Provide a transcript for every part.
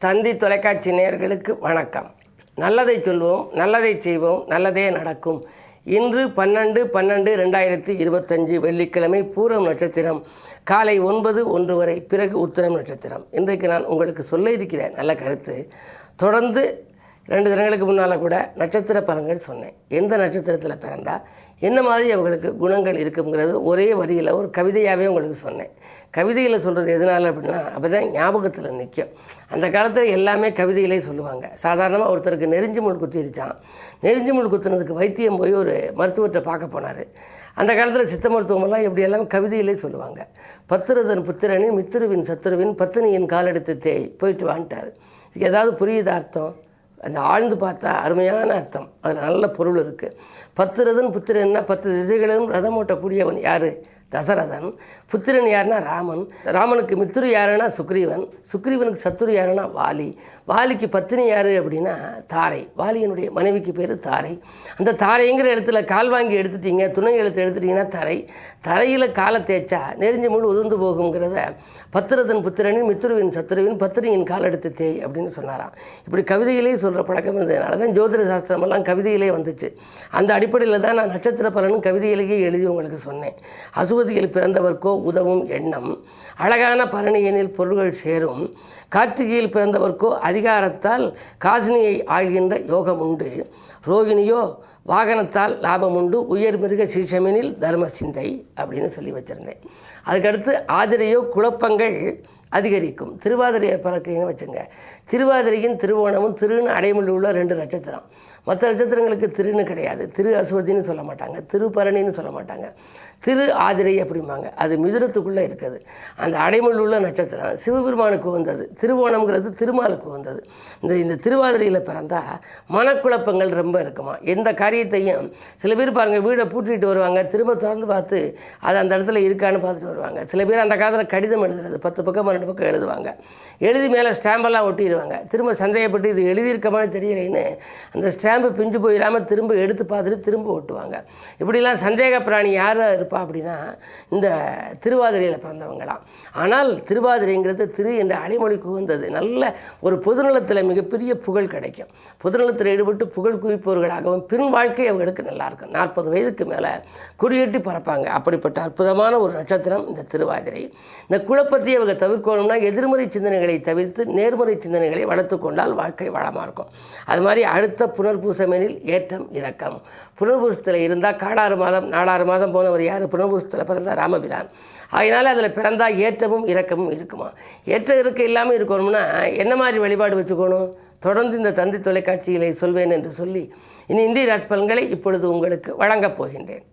தந்தி தொலைக்காட்சி நேயர்களுக்கு வணக்கம். நல்லதை சொல்வோம், நல்லதை செய்வோம், நல்லதே நடக்கும். இன்று 12/12/2025 வெள்ளிக்கிழமை பூரம் நட்சத்திரம் காலை 9:01 வரை, பிறகு உத்திரம் நட்சத்திரம். இன்றைக்கு நான் உங்களுக்கு சொல்ல இருக்கிறேன் நல்ல கருத்து. தொடர்ந்து 2 தினங்களுக்கு முன்னால் கூட நட்சத்திர பலன்கள் சொன்னேன். எந்த நட்சத்திரத்தில் பிறந்தால் என்ன மாதிரி அவங்களுக்கு குணங்கள் இருக்குங்கிறது ஒரே வரியில் ஒரு கவிதையாகவே உங்களுக்கு சொன்னேன். கவிதையில் சொல்கிறது எதனால் அப்படின்னா அப்போ தான் ஞாபகத்தில் நிற்கும். அந்த காலத்தில் எல்லாமே கவிதையிலே சொல்லுவாங்க. சாதாரணமாக ஒருத்தருக்கு நெறிஞ்சு முள் குத்திருச்சான். நெறிஞ்சு முள் குத்துனதுக்கு வைத்தியம் போய் ஒரு மருத்துவத்தை பார்க்க போனார். அந்த காலத்தில் சித்த மருத்துவமெல்லாம் எப்படியெல்லாம் கவிதையிலே சொல்லுவாங்க. பத்திரதன் புத்திரனின் மித்திருவின் சத்துருவின் பத்தினியின் காலெடுத்து தேய் போயிட்டு வான்ட்டார். இதுக்கு ஏதாவது புரியுது அர்த்தம்? அந்த ஆழ்ந்து பார்த்தா அருமையான அர்த்தம், அதில் நல்ல பொருள் இருக்குது. பத்திரதன் புத்திரன்னா 10 திசைகளும் ரதம் ஓட்டக்கூடியவன் யார்? தசரதன். புத்திரன் யாருன்னா ராமன். ராமனுக்கு மித்திரு யாருன்னா சுக்ரீவன். சுக்ரீவனுக்கு சத்துரு யாருன்னா வாலி. வாலிக்கு பத்தினி யார் அப்படின்னா தாரை. வாலியனுடைய மனைவிக்கு பேர் தாரை. அந்த தாரைங்கிற இடத்துல கால் வாங்கி எடுத்துட்டீங்க, துணை எழுத்து எடுத்துட்டிங்கன்னா தரை. தரையில் காலை தேய்ச்சா நெறிஞ்சு முள் உதிர்ந்து போகுங்கிறத பத்திரதன் புத்திரனின் மித்திருவின் சத்துருவின் பத்தினியின் கால் எடுத்து தேய் அப்படின்னு சொன்னாராம். இப்படி கவிதையிலே சொல்கிற பழக்கம் இருந்ததுனால தான் ஜோதிட சாஸ்திரமெல்லாம் கவிதையிலே வந்துச்சு. அந்த அடிப்படையில் தான் நான் நட்சத்திர பலனும் கவிதையிலேயே எழுதி உங்களுக்கு சொன்னேன். அசுவதியில் பிறந்தவர்க்கோ உதவும் எண்ணம், அழகான பரணியனில் பொருள்கள் சேரும், கார்த்திகையில் பிறந்தவர்க்கோ அதிகாரத்தால் காசினியை ஆள்கின்ற யோகம் உண்டு, ரோகிணியோ வாகனத்தால் லாபம் உண்டு, உயர் மிருக சீஷமெனில் தர்ம சிந்தை அப்படின்னு சொல்லி வச்சுருந்தேன். அதுக்கடுத்து ஆதிரையோ குழப்பங்கள் அதிகரிக்கும். திருவாதிரையை பிறக்கைன்னு வச்சுங்க. திருவாதிரையின் திருவோணமும் திருன்னு அடைமொழி உள்ள 2 நட்சத்திரம். மற்ற நட்சத்திரங்களுக்கு திருன்னு கிடையாது. திரு அசுவதின்னு சொல்ல மாட்டாங்க, திருப்பரணின்னு சொல்ல மாட்டாங்க, திரு ஆதிரை அப்படிம்பாங்க. அது மிதுனத்துக்குள்ளே இருக்குது. அந்த அடைமொழி உள்ள நட்சத்திரம் சிவபெருமானுக்கு வந்தது. திருவோணம்ங்கிறது திருமாலுக்கு வந்தது. இந்த திருவாதிரையில் பிறந்தால் மனக்குழப்பங்கள் ரொம்ப இருக்குமா. எந்த காரியத்தையும் சில பேர் பாருங்கள், வீடை பூட்டிட்டு வருவாங்க, திரும்ப திறந்து பார்த்து அது அந்த இடத்துல இருக்கான்னு பார்த்துட்டு வருவாங்க. சில பேர் அந்த காலத்தில் கடிதம் எழுதுறது 10 பக்கம் 12 பக்கம் எழுதுவாங்க. எழுதி மேலே ஸ்டாம்பெல்லாம் ஒட்டிடுவாங்க. திரும்ப சந்தேகப்பட்டு இது எழுதியிருக்கமானு தெரியலைன்னு அந்த ஸ்டாம்பு பிஞ்சு போயிடாமல் திரும்ப எடுத்து பார்த்துட்டு திரும்ப ஒட்டுவாங்க. இப்படிலாம் சந்தேக பிராணி யாராக இருப்பா அப்படின்னா இந்த திருவாதிரையில் பிறந்தவங்களாம். ஆனால் திருவாதிரைங்கிறது திரு என்ற அடைமொழிக்கு வந்தது. நல்ல ஒரு பொதுநலத்தில் மிகப்பெரிய புகழ் கிடைக்கும். பொதுநலத்தில் ஈடுபட்டு புகழ் குவிப்பவர்களாகவும் பின் வாழ்க்கை அவர்களுக்கு நல்லாயிருக்கும். 40 வயதுக்கு மேலே குடியேட்டி பறப்பாங்க. அப்படிப்பட்ட அற்புதமான ஒரு நட்சத்திரம் இந்த திருவாதிரை. இந்த குழப்பத்தை அவங்க தவிர்க்கணும்னா எதிர்மறை சிந்தனைகளை தவிர்த்து நேர்மறை சிந்தனைகளை வளர்த்து கொண்டால் வாழ்க்கை வளமாக இருக்கும். அது மாதிரி அடுத்த புனர்பூசமெனில் ஏற்றம் இறக்கம். புனர்பூசத்தில் இருந்தால் காடாறு மாதம் 4 மாதம் போனவர் யார்? புனர்பூசத்தில் பிறந்தால் ராமபிரான். அதனால் அதில் பிறந்தால் ஏற்றமும் இறக்கமும் இருக்குமா. ஏற்ற இறக்க இல்லாமல் இருக்கணும்னா என்ன மாதிரி வழிபாடு வச்சுக்கணும்? தொடர்ந்து இந்த தந்தி தொலைக்காட்சிகளை சொல்வேன் என்று சொல்லி இனி இந்திய ராசி பலன்களை இப்பொழுது உங்களுக்கு வழங்கப் போகின்றேன்.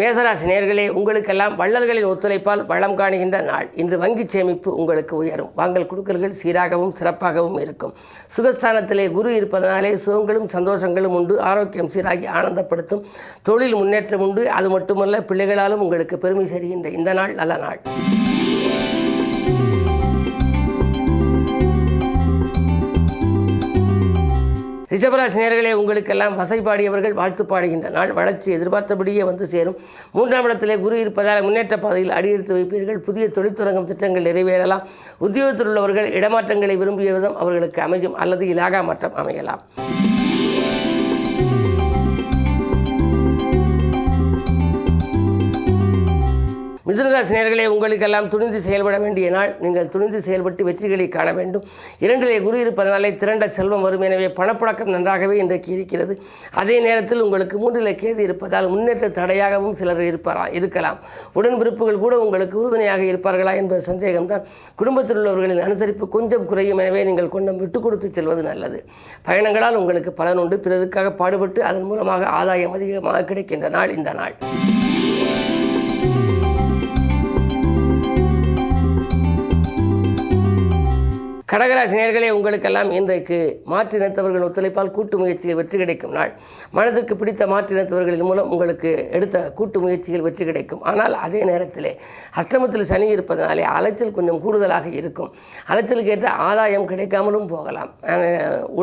மேசராசி நேயர்களே, உங்களுக்கெல்லாம் வள்ளல்களின் ஒத்துழைப்பால் வளம் காணுகின்ற நாள். இன்று வங்கி சேமிப்பு உங்களுக்கு உயரும். வாங்கல் கொடுக்கல்கள் சீராகவும் சிறப்பாகவும் இருக்கும். சுகஸ்தானத்திலே குரு இருப்பதனாலே சுகங்களும் சந்தோஷங்களும் உண்டு. ஆரோக்கியம் சீராகி ஆனந்தப்படுத்தும். தொழில் முன்னேற்றம் உண்டு. அது மட்டுமல்ல, பிள்ளைகளாலும் உங்களுக்கு பெருமை சேர்கின்ற இந்த நாள் நல்ல நாள். ரிஷபராசி நேயர்களே, உங்களுக்கெல்லாம் வசைப்பாடியவர்கள் வாழ்த்து பாடுகின்ற நாள். வளர்ச்சி எதிர்பார்த்தபடியே வந்து சேரும். 3ஆம் இடத்திலே குரு இருப்பதால் முன்னேற்ற பாதையில் அடியெடுத்து வைப்பீர்கள். புதிய தொழில் தொடங்கும் திட்டங்கள் நிறைவேறலாம். உத்தியோகத்தில் உள்ளவர்கள் இடமாற்றங்களை விரும்பிய விதம் அவர்களுக்கு அமையும் அல்லது இலாகா மாற்றம் அமையலாம். மிதுனராசி நேயர்களே, உங்களுக்கெல்லாம் துணிந்து செயல்பட வேண்டிய நாள். நீங்கள் துணிந்து செயல்பட்டு வெற்றிகளை காண வேண்டும். 2லே குரு இருப்பதனாலே திரண்ட செல்வம் வரும். எனவே பணப்புழக்கம் நன்றாகவே இன்றைக்கு இருக்கிறது. அதே நேரத்தில் உங்களுக்கு 3லே கேது இருப்பதால் முன்னேற்ற தடையாகவும் சிலர் இருக்கலாம். உடன்பிறப்புகள் கூட உங்களுக்கு உறுதுணையாக இருப்பார்களா என்பது சந்தேகம்தான். குடும்பத்தில் உள்ளவர்களின் அனுசரிப்பு கொஞ்சம் குறையும். எனவே நீங்கள் கொஞ்சம் விட்டு கொடுத்து செல்வது நல்லது. பயணங்களால் உங்களுக்கு பலன் உண்டு. பிறருக்காக பாடுபட்டு அதன் மூலமாக ஆதாயம் அதிகமாக கிடைக்கின்ற நாள் இந்த நாள். கடகராசி நேயர்களே, உங்களுக்கெல்லாம் இன்றைக்கு மாற்றினத்தவர்கள் ஒத்துழைப்பால் கூட்டு முயற்சியில் வெற்றி கிடைக்கும் நாள். மனதிற்கு பிடித்த மாற்றினத்தவர்களின் மூலம் உங்களுக்கு எடுத்த கூட்டு முயற்சிகள் வெற்றி கிடைக்கும். ஆனால் அதே நேரத்தில் அஷ்டமத்தில் சனி இருப்பதனாலே அலைச்சல் கொஞ்சம் கூடுதலாக இருக்கும். அலைச்சலுக்கு ஏற்ற ஆதாயம் கிடைக்காமலும் போகலாம்.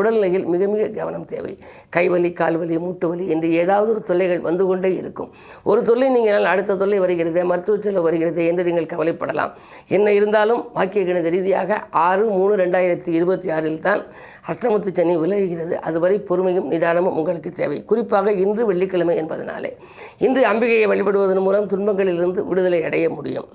உடல்நிலையில் மிக மிக கவனம் தேவை. கைவலி, கால்வலி, மூட்டு வலி என்று ஏதாவது ஒரு தொல்லைகள் வந்து கொண்டே இருக்கும். ஒரு தொல்லை நீங்கள் அடுத்த தொல்லை வருகிறது, மருத்துவ செலவு வருகிறது என்று நீங்கள் கவலைப்படலாம். என்ன இருந்தாலும் வாக்கிய கணித ரீதியாக 6/3/2026 தான் அஷ்டமத்து சனி விலகுகிறது. அதுவரை பொறுமையும் நிதானமும் உங்களுக்கு தேவை. குறிப்பாக இன்று வெள்ளிக்கிழமை என்பதனாலே இன்று அம்பிகையை வழிபடுவதன் மூலம் துன்பங்களிலிருந்து விடுதலை அடைய முடியும்.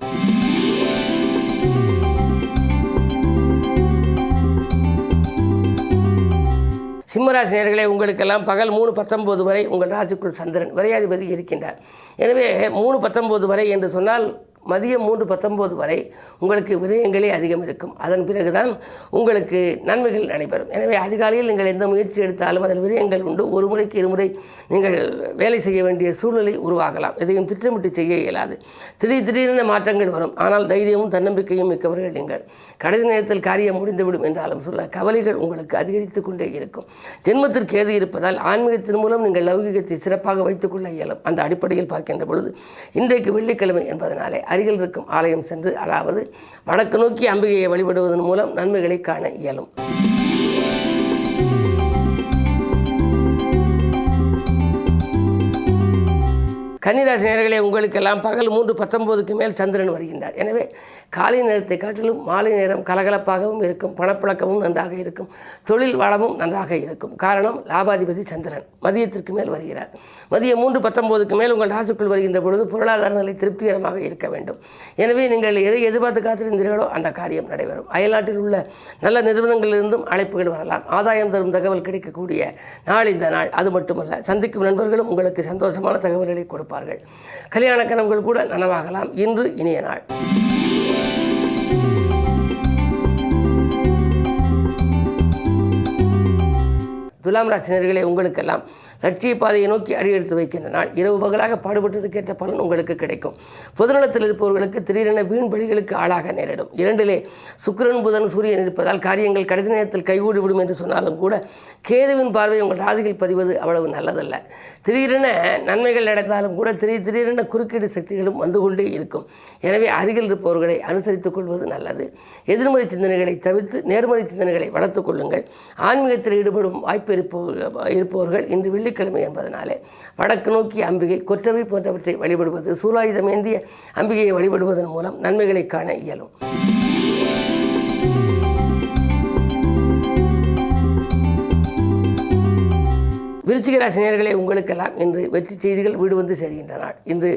சிம்மராசி நேயர்களே, உங்களுக்கெல்லாம் பகல் 3:19 வரை உங்கள் ராசிக்குள் சந்திரன் விரையாதிபதி இருக்கின்றார். எனவே 3:19 வரை என்று சொன்னால் மதியம் 3:19 வரை உங்களுக்கு விரயங்களே அதிகம் இருக்கும். அதன் பிறகுதான் உங்களுக்கு நன்மைகள் நடைபெறும். எனவே அதிகாலையில் நீங்கள் எந்த முயற்சி எடுத்தாலும் அதில் விரயங்கள் உண்டு. ஒரு முறைக்கு இருமுறை நீங்கள் வேலை செய்ய வேண்டிய சூழ்நிலை உருவாகலாம். எதையும் திட்டமிட்டு செய்ய இயலாது. திடீரென மாற்றங்கள் வரும். ஆனால் தைரியமும் தன்னம்பிக்கையும் மிக்கவர்கள் நீங்கள். கடைசி நேரத்தில் காரியம் முடிந்துவிடும் என்றாலும் சொல்ல கவலைகள் உங்களுக்கு அதிகரித்து கொண்டே இருக்கும். ஜென்மத்திற்கு ஏது இருப்பதால் ஆன்மீகத்தின் மூலம் நீங்கள் லௌகிகத்தை சிறப்பாக வைத்துக் கொள்ள இயலும். அந்த அடிப்படையில் பார்க்கின்ற பொழுது இன்றைக்கு வெள்ளிக்கிழமை என்பதனாலே அருகில் இருக்கும் ஆலயம் சென்று, அதாவது வடக்கு நோக்கி அம்பிகையை வழிபடுவதன் மூலம் நன்மைகளை காண இயலும். கன்னிராசி நேயர்களே, உங்களுக்கெல்லாம் பகல் 3:19க்கு மேல் சந்திரன் வருகின்றார். எனவே காலை நேரத்தை காட்டிலும் மாலை நேரம் கலகலப்பாகவும் இருக்கும். பணப்புழக்கமும் நன்றாக இருக்கும். தொழில் வளமும் நன்றாக இருக்கும். காரணம், லாபாதிபதி சந்திரன் மதியத்திற்கு மேல் வருகிறார். மதியம் 3:19க்கு மேல் உங்கள் ராசிக்குள் வருகின்ற பொழுது பொருளாதார நிலை திருப்திகரமாக இருக்க வேண்டும். எனவே நீங்கள் எதை எதிர்பார்த்து காத்திருந்தீர்களோ அந்த காரியம் நடைபெறும். அயல்நாட்டில் உள்ள நல்ல நிறுவனங்களிலிருந்தும் அழைப்புகள் வரலாம். ஆதாயம் தரும் தகவல் கிடைக்கக்கூடிய நாள் இந்த நாள். அது மட்டுமல்ல, சந்திக்கும் நண்பர்களும் உங்களுக்கு சந்தோஷமான தகவல்களை கொடுப்பார்கள். கல்யாண கனவுகள் கூட நனவாகலாம். இன்று இனிய நாள். துலாம் ராசினர்களே, உங்களுக்கெல்லாம் லட்சிய பாதையை நோக்கி அடியெடுத்து வைக்கின்ற நாள். இரவு பகலாக பாடுபட்டதுக்கேற்ற பலன் உங்களுக்கு கிடைக்கும். பொதுநலத்தில் இருப்பவர்களுக்கு திடீரென வீண் பலிகளுக்கு ஆளாக நேரிடும். 2 சுக்கிரன், புதன், சூரியன் இருப்பதால் காரியங்கள் கடைசி நேரத்தில் கைகூடிவிடும் என்று சொன்னாலும் கூட கேதுவின் பார்வை உங்கள் ராசியில் பதிவது அவ்வளவு நல்லதல்ல. திடீரென நன்மைகள் நடந்தாலும் கூட திடீரென குறுக்கீடு சக்திகளும் வந்து கொண்டே இருக்கும். எனவே அருகில் இருப்பவர்களை அனுசரித்துக் கொள்வது நல்லது. எதிர்மறை சிந்தனைகளை தவிர்த்து நேர்மறை சிந்தனைகளை வளர்த்துக் கொள்ளுங்கள். ஆன்மீகத்தில் ஈடுபடும் வாய்ப்பு இருப்பவர்கள் இன்று வெள்ளிக்கிழமை என்பதனாலே வடக்கு நோக்கி அம்பிகை, கொற்றவை போன்றவற்றை வழிபடுவது, சூலாயுதம் ஏந்திய அம்பிகையை வழிபடுவதன் மூலம் நன்மைகளை காண இயலும். விருச்சிக ராசி நேயர்களே, உங்களுக்கெல்லாம் இன்று வெற்றி செய்திகள் வீடு வந்து சேர்கின்றன. இன்று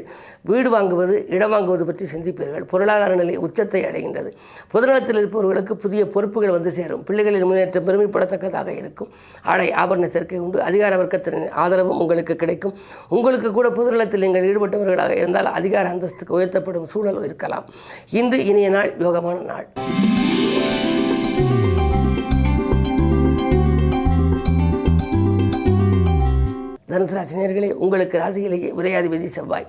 வீடு வாங்குவது, இடம் வாங்குவது பற்றி சிந்திப்பீர்கள். பொருளாதார நிலை உச்சத்தை அடைகின்றது. பொதுநலத்தில் இருப்பவர்களுக்கு புதிய பொறுப்புகள் வந்து சேரும். பிள்ளைகளின் முன்னேற்றம் பெருமைப்படத்தக்கதாக இருக்கும். ஆடை ஆபரண சேர்க்கை உண்டு. அதிகார வர்க்கத்தின் ஆதரவும் உங்களுக்கு கிடைக்கும். உங்களுக்கு கூட பொதுநலத்தில் நீங்கள் ஈடுபட்டவர்களாக இருந்தால் அதிகார அந்தஸ்துக்கு உயர்த்தப்படும் சூழல் இருக்கலாம். இன்று இனிய நாள், யோகமான நாள். தனுசு ராசி நேயர்களே, உங்களுக்கு ராசியிலேயே விரையாதிபதி செவ்வாய்,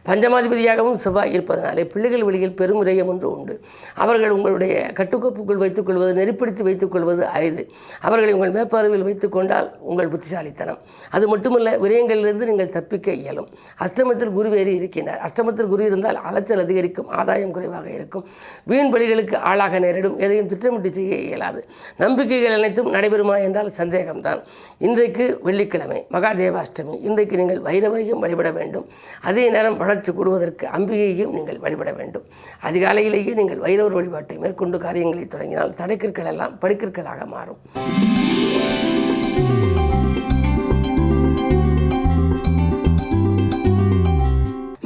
பஞ்சமாதிபதியாகவும் செவ்வாய் இருப்பதனாலே பிள்ளைகள் வழியில் பெரும் விரயம் ஒன்று உண்டு. அவர்கள் உங்களுடைய கட்டுக்கோப்புக்குள் வைத்துக் கொள்வது, நெறிப்படுத்தி வைத்துக் கொள்வது அரிது. அவர்களை உங்கள் மேற்பார்வையில் வைத்துக் கொண்டால் உங்கள் புத்திசாலித்தனம். அது மட்டுமல்ல, விரயங்களிலிருந்து நீங்கள் தப்பிக்க இயலும். அஷ்டமத்தில் குரு வேறி இருக்கின்றார். அஷ்டமத்தில் குரு இருந்தால் அலைச்சல் அதிகரிக்கும், ஆதாயம் குறைவாக இருக்கும். வீண் பலிகளுக்கு ஆளாக நேரிடும். எதையும் திட்டமிட்டு செய்ய இயலாது. நம்பிக்கைகள் அனைத்தும் நடைபெறுமா என்றால் சந்தேகம்தான். இன்றைக்கு வெள்ளிக்கிழமை, மகாதேவாஷ்டமி. இன்றைக்கு நீங்கள் வைரவரையும் வழிபட வேண்டும். அதே நேரம் வளர்ச்சி கூடுவதற்கு அம்பிகையையும் நீங்கள் வழிபட வேண்டும். அதிகாலையிலேயே நீங்கள் வைரவர் வழிபாட்டை மேற்கொண்டு காரியங்களை தொடங்கினால் தடைக்கற்கள் எல்லாம் படிக்கற்களாக மாறும்.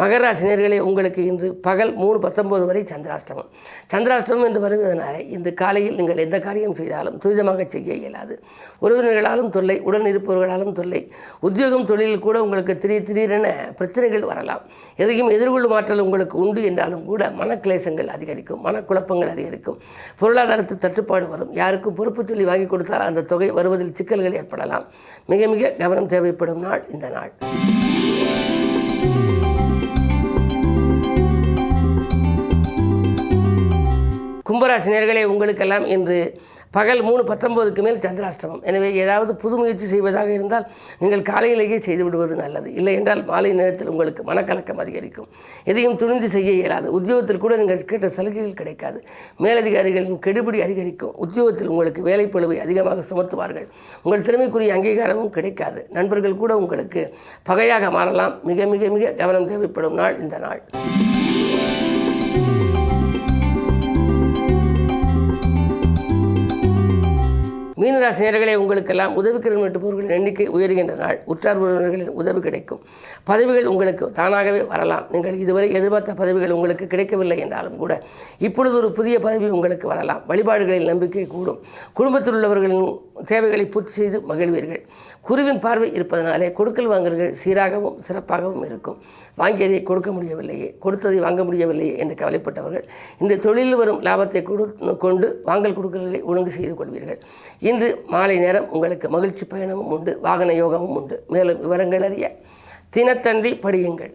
மகர ராசி நேயர்களே, உங்களுக்கு இன்று பகல் 3:19 வரை சந்திராஷ்டமம். சந்திராஷ்டமம் என்று வருவதனால இன்று காலையில் நீங்கள் எந்த காரியம் செய்தாலும் துரிதமாக செய்ய இயலாது. உறவினர்களாலும் தொல்லை, உடன் இருப்பவர்களாலும் தொல்லை. உத்தியோகம், தொழிலில் கூட உங்களுக்கு திடீரென பிரச்சனைகள் வரலாம். எதையும் எதிர்கொள்ளும் ஆற்றல் உங்களுக்கு உண்டு என்றாலும் கூட மனக்கிளேசங்கள் அதிகரிக்கும், மனக்குழப்பங்கள் அதிகரிக்கும். பொருளாதாரத்தில் தட்டுப்பாடு வரும். யாருக்கும் பொறுப்பு சொல்லி வாங்கி கொடுத்தால் அந்த தொகை வருவதில் சிக்கல்கள் ஏற்படலாம். மிக மிக கவனம் தேவைப்படும் நாள் இந்த நாள். கும்பராசி நேயர்களே, உங்களுக்கெல்லாம் இன்று பகல் 3:19க்கு மேல் சந்திராஷ்டமம். எனவே ஏதாவது புது முயற்சி செய்வதாக இருந்தால் நீங்கள் காலையிலேயே செய்து விடுவது நல்லது. இல்லை என்றால் மாலை நேரத்தில் உங்களுக்கு மனக்கலக்கம் அதிகரிக்கும். எதையும் துணிந்து செய்ய இயலாது. உத்தியோகத்தில் கூட நீங்கள் கேட்ட சலுகைகள் கிடைக்காது. மேலதிகாரிகளின் கெடுபிடி அதிகரிக்கும். உத்தியோகத்தில் உங்களுக்கு வேலைப்பளுவை அதிகமாக சுமத்துவார்கள். உங்கள் திறமைக்குரிய அங்கீகாரமும் கிடைக்காது. நண்பர்கள் கூட உங்களுக்கு பகையாக மாறலாம். மிக மிக மிக கவனம் தேவைப்படும் நாள் இந்த நாள். மீனராசி நேயர்களே, உங்களுக்கெல்லாம் உதவிக்கரம் நீட்டுபவர்களின் எண்ணிக்கை உயர்கின்ற நாள். உற்றார் உறவினர்களின் உதவி கிடைக்கும். பதவிகள் உங்களுக்கு தானாகவே வரலாம். நீங்கள் இதுவரை எதிர்பார்த்த பதவிகள் உங்களுக்கு கிடைக்கவில்லை என்றாலும் கூட இப்பொழுது ஒரு புதிய பதவி உங்களுக்கு வரலாம். வழிபாடுகளில் நம்பிக்கை கூடும். குடும்பத்தில் உள்ளவர்களின் தேவைகளை பூர்த்தி செய்து மகிழ்வீர்கள். குருவின் பார்வை இருப்பதனாலே கொடுக்கல் வாங்கல்கள் சீராகவும் சிறப்பாகவும் இருக்கும். வாங்கியதை கொடுக்க முடியவில்லையே, கொடுத்ததை வாங்க முடியவில்லையே என்று கவலைப்பட்டவர்கள் இந்த தொழிலில் வரும் லாபத்தை கொண்டு வாங்கல் கொடுக்கல்களை ஒழுங்கு செய்து கொள்வீர்கள். இன்று மாலை நேரம் உங்களுக்கு மகிழ்ச்சி பயணமும் உண்டு. வாகன யோகமும் உண்டு. மேலும் விவரங்கள் அறிய தினத்தந்தி படியுங்கள்.